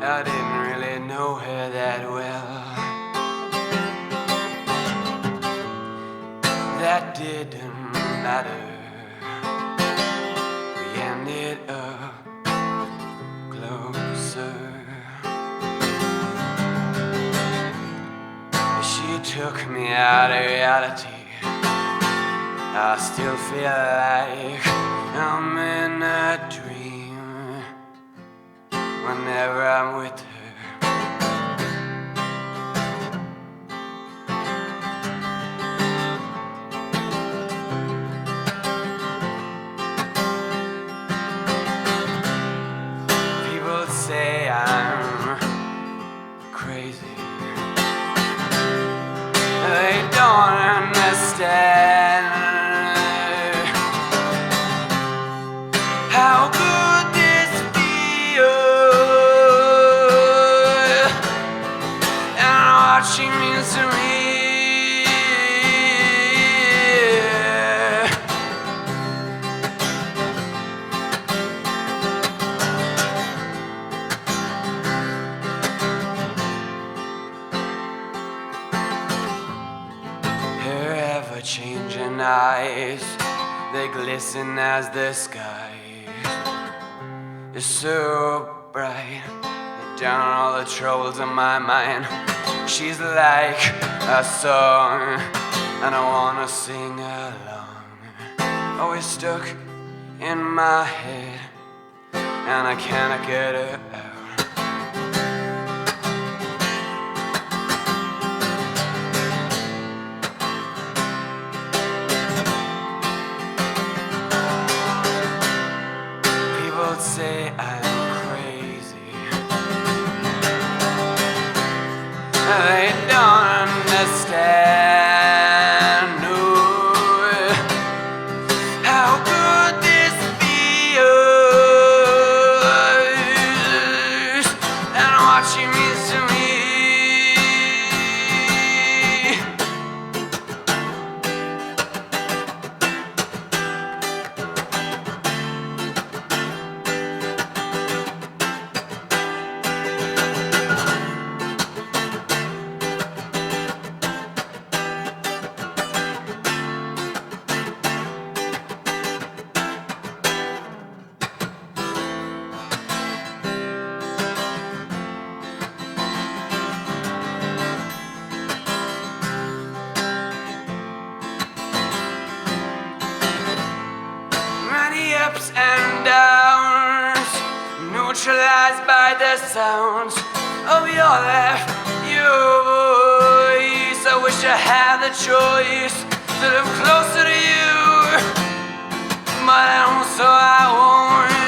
I didn't really know her that well. That didn't matter. We ended up closer. She took me out of reality. I still feel like I'm in a dream whenever I'm with her. People say I'm crazy. They don't understand how good this feels, and watching means to me. Her ever-changing eyes, they glisten as the sky is so bright. They drown all the troubles in my mind. She's like a song, and I wanna sing along. Always stuck in my head, and I cannot get her out. People say I'm crazy. They don't understand, no, how good this feels, and what she means to me. Many ups and downs, neutralized by the sounds of your laugh, your voice. I wish I had the choice to live closer to you, but I don't, so I won't.